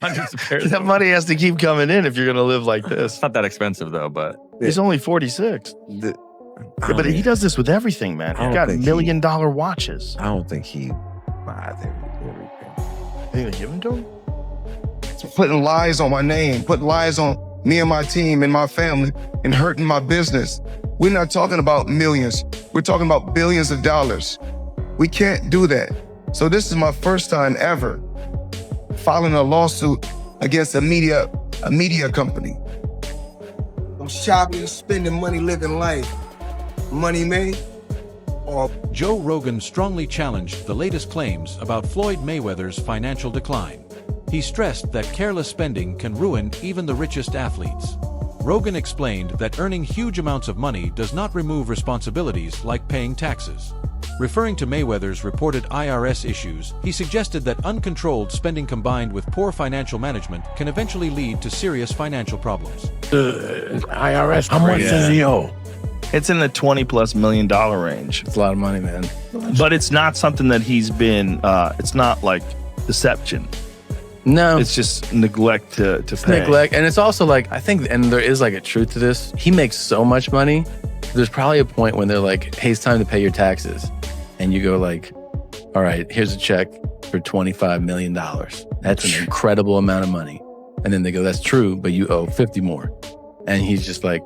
Hundreds of pairs. That money has to keep coming in if you're going to live like this. It's not that expensive though, but He's only 46. But he does this with everything, man. He's got $1 million watches. I don't think he buys everything. They gonna give them to him? Putting lies on my name, putting lies on me and my team and my family, and hurting my business. We're not talking about millions. We're talking about billions of dollars. We can't do that. So this is my first time ever filing a lawsuit against a media company. I'm shopping, spending money, living life. Money made. Joe Rogan strongly challenged the latest claims about Floyd Mayweather's financial decline. He stressed that careless spending can ruin even the richest athletes. Rogan explained that earning huge amounts of money does not remove responsibilities like paying taxes. Referring to Mayweather's reported IRS issues, he suggested that uncontrolled spending combined with poor financial management can eventually lead to serious financial problems. IRS, how much does he owe? It's in the $20+ million range. It's a lot of money, man. But it's not something that he's been, it's not like deception. No. It's just neglect to pay. Neglect. And it's also like, I think, and there is like a truth to this. He makes so much money. There's probably a point when they're like, hey, it's time to pay your taxes. And you go like, all right, here's a check for $25 million. That's an incredible amount of money. And then they go, that's true, but you owe 50 more. And he's just like,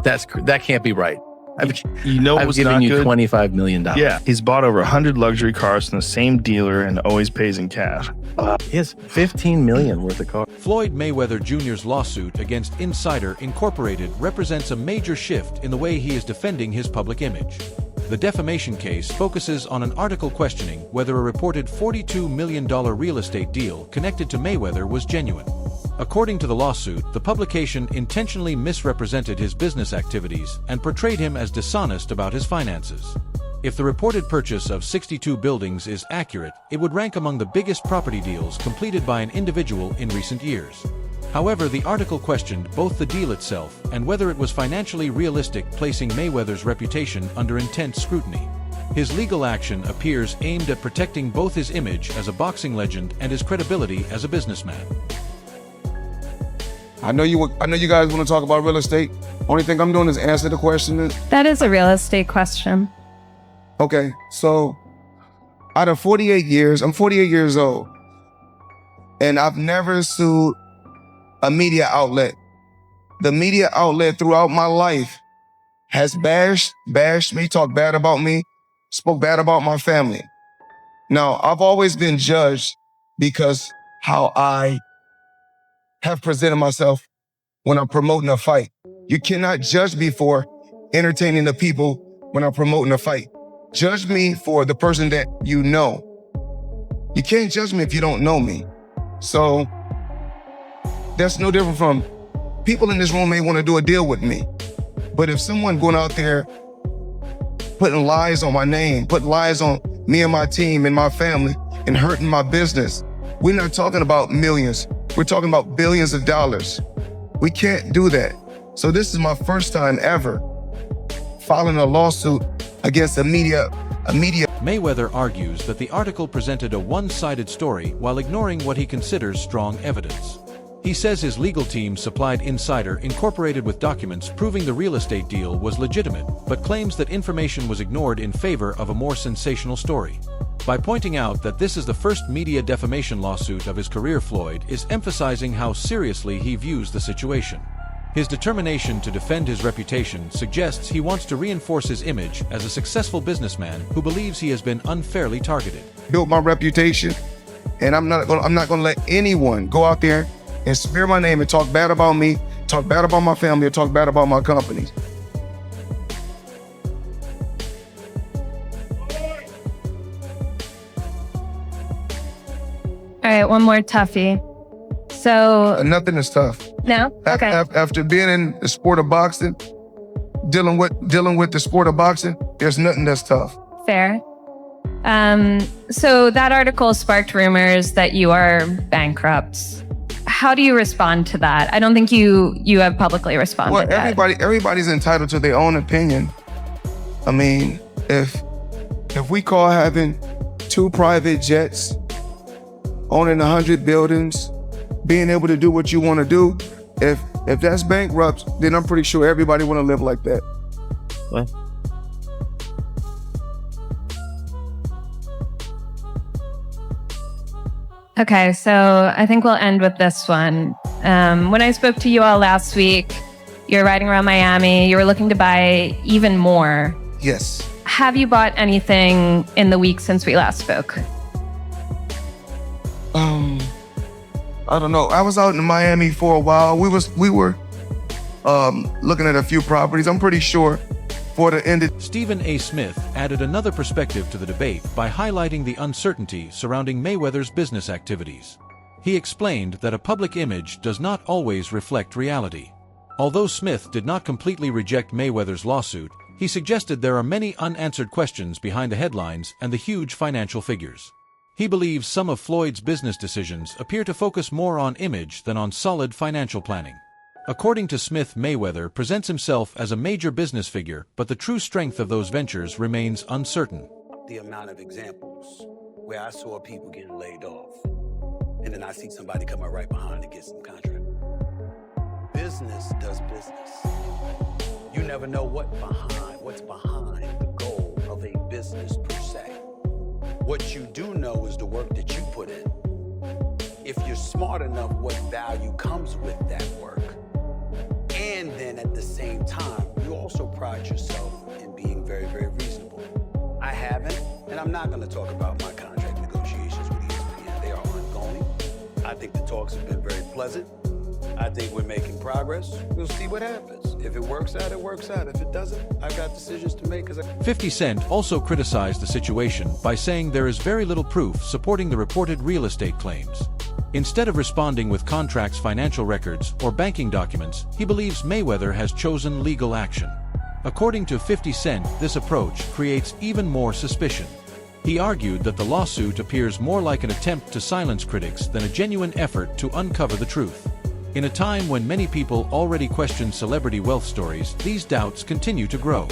that can't be right. I've given you $25 million. Yeah, he's bought over 100 luxury cars from the same dealer and always pays in cash. He has $15 million worth of cars. Floyd Mayweather Jr.'s lawsuit against Insider Incorporated represents a major shift in the way he is defending his public image. The defamation case focuses on an article questioning whether a reported $42 million real estate deal connected to Mayweather was genuine. According to the lawsuit, the publication intentionally misrepresented his business activities and portrayed him as dishonest about his finances. If the reported purchase of 62 buildings is accurate, it would rank among the biggest property deals completed by an individual in recent years. However, the article questioned both the deal itself and whether it was financially realistic, placing Mayweather's reputation under intense scrutiny. His legal action appears aimed at protecting both his image as a boxing legend and his credibility as a businessman. I know you guys want to talk about real estate. Only thing I'm doing is answer the question. That is a real estate question. Okay, so out of 48 years, I'm 48 years old, and I've never sued a media outlet. The media outlet throughout my life has bashed me, talked bad about me, spoke bad about my family. Now, I've always been judged because how I have presented myself when I'm promoting a fight. You cannot judge me for entertaining the people when I'm promoting a fight. Judge me for the person that you know. You can't judge me if you don't know me. So that's no different from people in this room may want to do a deal with me. But if someone going out there putting lies on my name, putting lies on me and my team and my family and hurting my business, we're not talking about millions. We're talking about billions of dollars. We can't do that. So this is my first time ever filing a lawsuit against a media. Mayweather argues that the article presented a one-sided story while ignoring what he considers strong evidence. He says his legal team supplied Insider Incorporated with documents proving the real estate deal was legitimate, but claims that information was ignored in favor of a more sensational story. By pointing out that this is the first media defamation lawsuit of his career, Floyd is emphasizing how seriously he views the situation. His determination to defend his reputation suggests he wants to reinforce his image as a successful businessman who believes he has been unfairly targeted. Built my reputation, and I'm not gonna let anyone go out there and smear my name and talk bad about me, talk bad about my family, or talk bad about my company. All right, one more toughie. So Nothing is tough. no? Okay. After being in the sport of boxing, dealing with the sport of boxing, there's nothing that's tough. Fair. So that article sparked rumors that you are bankrupt. How do you respond to that? I don't think you have publicly responded. Well, everybody's entitled to their own opinion. I mean, if we call having 2 private jets, owning 100 buildings, being able to do what you want to do. If that's bankrupt, then I'm pretty sure everybody want to live like that. Well, Okay, so I think we'll end with this one. When I spoke to you all last week, you were riding around Miami. You were looking to buy even more. Yes. Have you bought anything in the week since we last spoke? I don't know. I was out in Miami for a while. We were looking at a few properties. I'm pretty sure for the end of Stephen A. Smith added another perspective to the debate by highlighting the uncertainty surrounding Mayweather's business activities. He explained that a public image does not always reflect reality. Although Smith did not completely reject Mayweather's lawsuit, he suggested there are many unanswered questions behind the headlines and the huge financial figures. He believes some of Floyd's business decisions appear to focus more on image than on solid financial planning. According to Smith, Mayweather presents himself as a major business figure, but the true strength of those ventures remains uncertain. The amount of examples where I saw people getting laid off, and then I see somebody come up right behind to get some contract. Business does business. You never know what's behind the goal of a business per se. What you do know is the work that you put in. If you're smart enough, what value comes with that work. And then at the same time, you also pride yourself in being very, very reasonable. I haven't, and I'm not going to talk about my contract negotiations with ESPN. They are ongoing. I think the talks have been very pleasant. I think we're making progress. We'll see what happens. If it works out, it works out. If it doesn't, I've got decisions to make. 50 Cent also criticized the situation by saying there is very little proof supporting the reported real estate claims. Instead of responding with contracts, financial records, or banking documents, he believes Mayweather has chosen legal action. According to 50 Cent, this approach creates even more suspicion. He argued that the lawsuit appears more like an attempt to silence critics than a genuine effort to uncover the truth. In a time when many people already question celebrity wealth stories, these doubts continue to grow.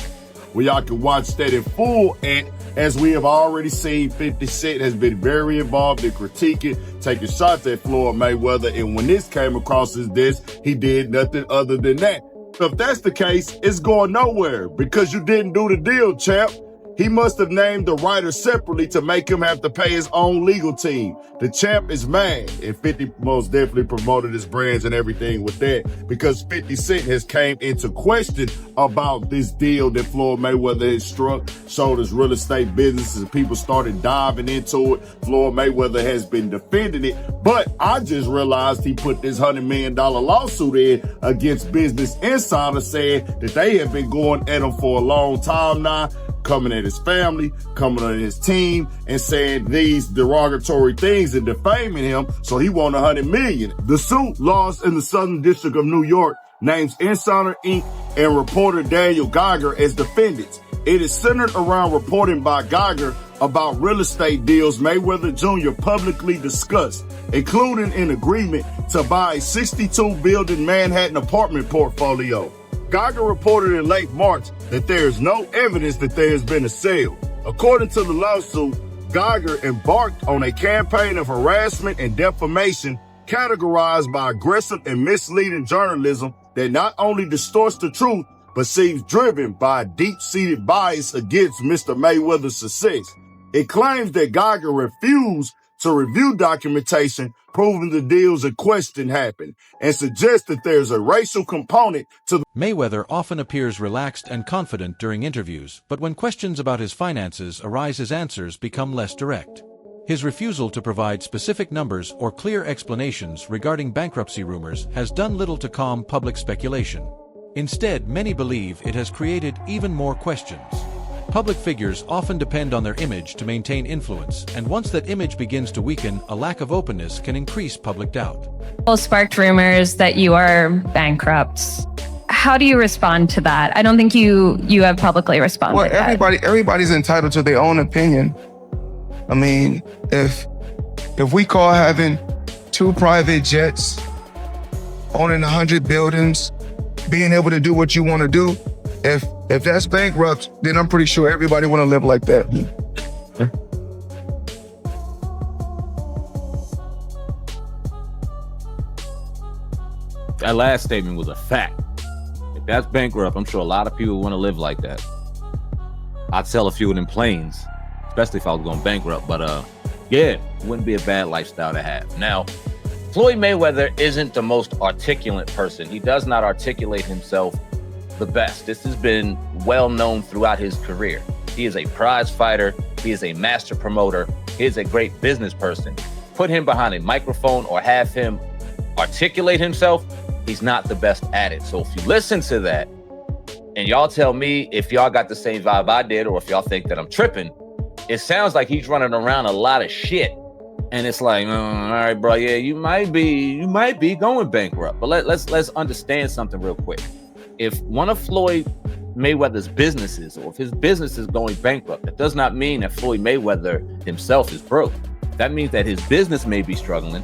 Where y'all can watch that in full, and as we have already seen, 50 Cent has been very involved in critiquing, taking shots at Floyd Mayweather, and when this came across his desk, he did nothing other than that. So if that's the case, it's going nowhere, because you didn't do the deal, champ. He must have named the writer separately to make him have to pay his own legal team. The champ is mad, and 50 most definitely promoted his brands and everything with that, because 50 Cent has came into question about this deal that Floyd Mayweather has struck, showed his real estate businesses, and people started diving into it. Floyd Mayweather has been defending it, but I just realized he put this $100 million lawsuit in against Business Insider, saying that they have been going at him for a long time now, coming at his family, coming at his team, and saying these derogatory things and defaming him, so he won $100 million. The suit lost in the Southern District of New York names Insider Inc. and reporter Daniel Geiger as defendants. It is centered around reporting by Geiger about real estate deals Mayweather Jr. publicly discussed, including an agreement to buy a 62-building Manhattan apartment portfolio. Geiger reported in late March that there is no evidence that there has been a sale. According to the lawsuit, Geiger embarked on a campaign of harassment and defamation categorized by aggressive and misleading journalism that not only distorts the truth, but seems driven by a deep-seated bias against Mr. Mayweather's success. It claims that Geiger refused to review documentation proving the deals in question happened, and suggests that there's a racial component to Mayweather often appears relaxed and confident during interviews, but when questions about his finances arise, his answers become less direct. His refusal to provide specific numbers or clear explanations regarding bankruptcy rumors has done little to calm public speculation. Instead, many believe it has created even more questions. Public figures often depend on their image to maintain influence, and once that image begins to weaken, a lack of openness can increase public doubt. Well, sparked rumors that you are bankrupt. How do you respond to that? I don't think you have publicly responded. Well, everybody's entitled to their own opinion. I mean, if we call having 2 private jets, owning 100 buildings, being able to do what you want to do, if that's bankrupt, then I'm pretty sure everybody want to live like that. That last statement was a fact. If that's bankrupt, I'm sure a lot of people want to live like that. I'd sell a few of them planes, especially if I was going bankrupt. But yeah, it wouldn't be a bad lifestyle to have. Now, Floyd Mayweather isn't the most articulate person. He does not articulate himself the best. This has been well known throughout his career. He is a prize fighter. He is a master promoter. He is a great business person. Put him behind a microphone or have him articulate himself, he's not the best at it. So if you listen to that and y'all tell me if y'all got the same vibe I did or if y'all think that I'm tripping, it sounds like he's running around a lot of shit. And it's like, all right, bro, yeah, you might be going bankrupt. But let's understand something real quick. If one of Floyd Mayweather's businesses, or if his business is going bankrupt, that does not mean that Floyd Mayweather himself is broke. That means that his business may be struggling.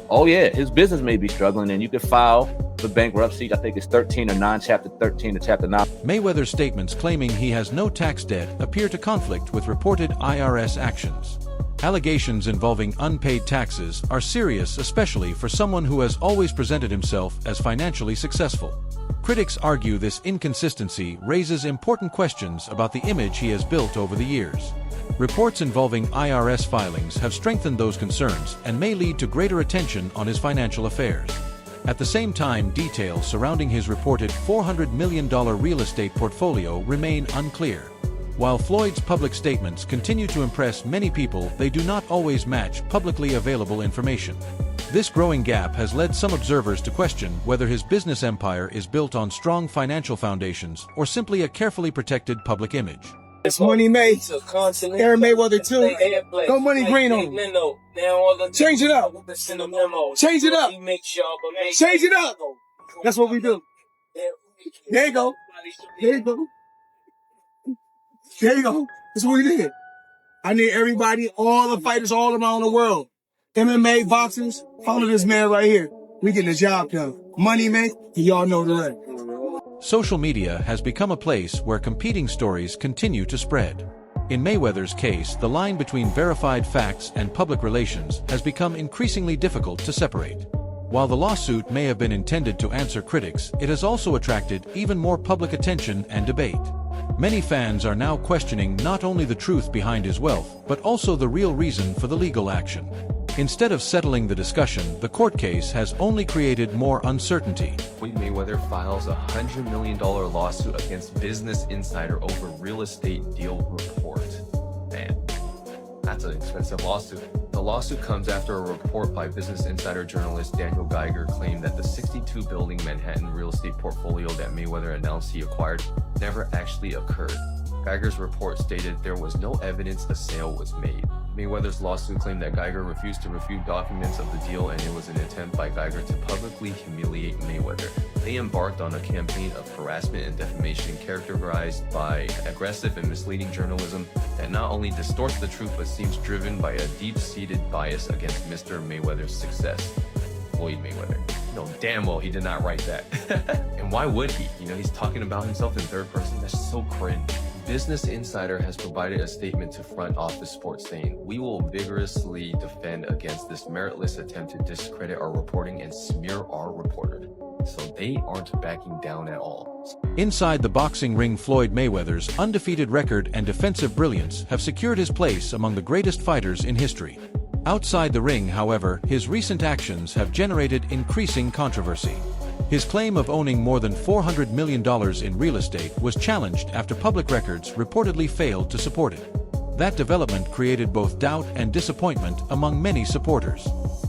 Oh yeah, his business may be struggling, and you can file for bankruptcy. I think it's 13 or 9, chapter 13 to chapter 9. Mayweather's statements claiming he has no tax debt appear to conflict with reported IRS actions. Allegations involving unpaid taxes are serious, especially for someone who has always presented himself as financially successful. Critics argue this inconsistency raises important questions about the image he has built over the years. Reports involving IRS filings have strengthened those concerns and may lead to greater attention on his financial affairs. At the same time, details surrounding his reported $400 million real estate portfolio remain unclear. While Floyd's public statements continue to impress many people, they do not always match publicly available information. This growing gap has led some observers to question whether his business empire is built on strong financial foundations or simply a carefully protected public image. It's Money May, Aaron Mayweather too. Go Money Green on him. Change it up. Change it up. Change it up. That's what we do. There you go. There you go. There you go. That's what we did. I need everybody, all the fighters all around the world. MMA, boxers, follow this man right here. We getting the job done. Money May, y'all know the rest. Social media has become a place where competing stories continue to spread. In Mayweather's case, the line between verified facts and public relations has become increasingly difficult to separate. While the lawsuit may have been intended to answer critics, it has also attracted even more public attention and debate. Many fans are now questioning not only the truth behind his wealth, but also the real reason for the legal action. Instead of settling the discussion, the court case has only created more uncertainty. Floyd Mayweather files a $100 million lawsuit against Business Insider over real estate deal report. Man, that's an expensive lawsuit. The lawsuit comes after a report by Business Insider journalist Daniel Geiger claimed that the 62-building Manhattan real estate portfolio that Mayweather announced he acquired never actually occurred. Geiger's report stated there was no evidence a sale was made. Mayweather's lawsuit claimed that Geiger refused to refute documents of the deal, and it was an attempt by Geiger to publicly humiliate Mayweather. They embarked on a campaign of harassment and defamation characterized by aggressive and misleading journalism that not only distorts the truth but seems driven by a deep-seated bias against Mr. Mayweather's success. Floyd Mayweather. No, damn well he did not write that. And why would he? He's talking about himself in third person. That's so cringe. Business Insider has provided a statement to Front Office Sports saying, "We will vigorously defend against this meritless attempt to discredit our reporting and smear our reporter." So they aren't backing down at all. Inside the boxing ring, Floyd Mayweather's undefeated record and defensive brilliance have secured his place among the greatest fighters in history. Outside the ring, however, his recent actions have generated increasing controversy. His claim of owning more than $400 million in real estate was challenged after public records reportedly failed to support it. That development created both doubt and disappointment among many supporters.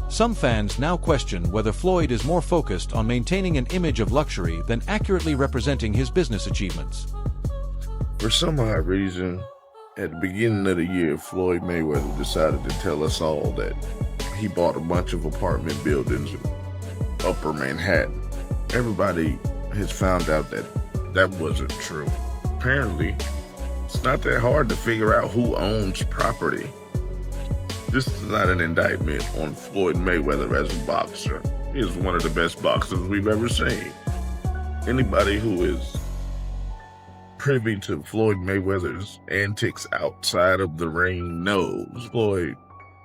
Some fans now question whether Floyd is more focused on maintaining an image of luxury than accurately representing his business achievements. For some odd reason, at the beginning of the year, Floyd Mayweather decided to tell us all that he bought a bunch of apartment buildings in Upper Manhattan. Everybody has found out that that wasn't true. Apparently, it's not that hard to figure out who owns property. This is not an indictment on Floyd Mayweather as a boxer. He is one of the best boxers we've ever seen. Anybody who is privy to Floyd Mayweather's antics outside of the ring knows Floyd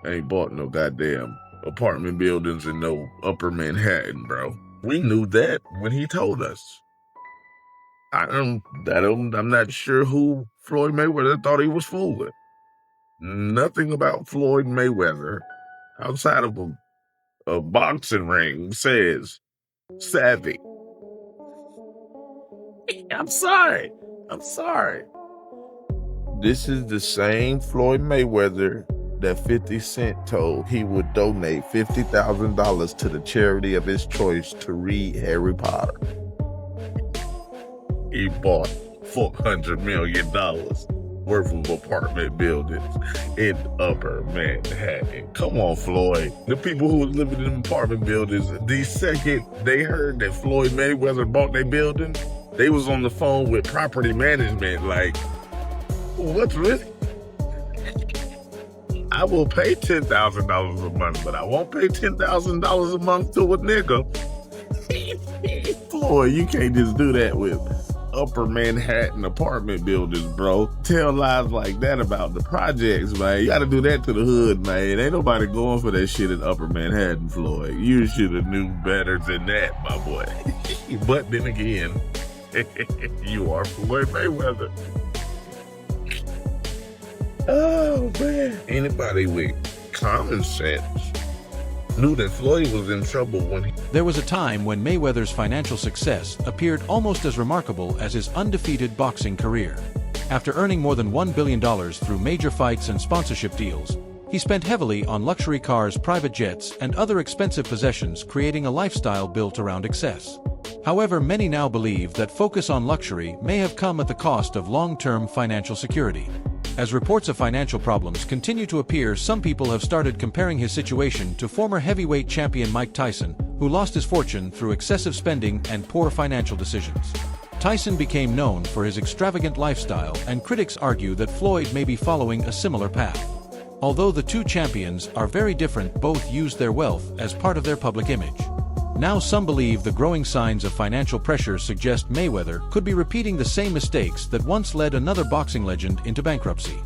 ain't bought no goddamn apartment buildings in no Upper Manhattan, bro. We knew that when he told us. I'm not sure who Floyd Mayweather thought he was fooling. Nothing about Floyd Mayweather outside of a boxing ring says savvy. I'm sorry. This is the same Floyd Mayweather that 50 Cent told he would donate $50,000 to the charity of his choice to read Harry Potter. He bought $400 million worth of apartment buildings in Upper Manhattan. Come on, Floyd. The people who were living in apartment buildings, the second they heard that Floyd Mayweather bought their building, they was on the phone with property management like, what's this? I will pay $10,000 a month, but I won't pay $10,000 a month to a nigga. Floyd, you can't just do that with Upper Manhattan apartment buildings, bro. Tell lies like that about the projects, man. You gotta do that to the hood, man. Ain't nobody going for that shit in Upper Manhattan, Floyd. You should have knew better than that, my boy. But then again, you are Floyd Mayweather. Oh, man. Anybody with common sense knew that Floyd was in trouble when he... There was a time when Mayweather's financial success appeared almost as remarkable as his undefeated boxing career. After earning more than $1 billion through major fights and sponsorship deals, he spent heavily on luxury cars, private jets, and other expensive possessions, creating a lifestyle built around excess. However, many now believe that focus on luxury may have come at the cost of long-term financial security. As reports of financial problems continue to appear, some people have started comparing his situation to former heavyweight champion Mike Tyson, who lost his fortune through excessive spending and poor financial decisions. Tyson became known for his extravagant lifestyle, and critics argue that Floyd may be following a similar path. Although the two champions are very different, both use their wealth as part of their public image. Now some believe the growing signs of financial pressure suggest Mayweather could be repeating the same mistakes that once led another boxing legend into bankruptcy.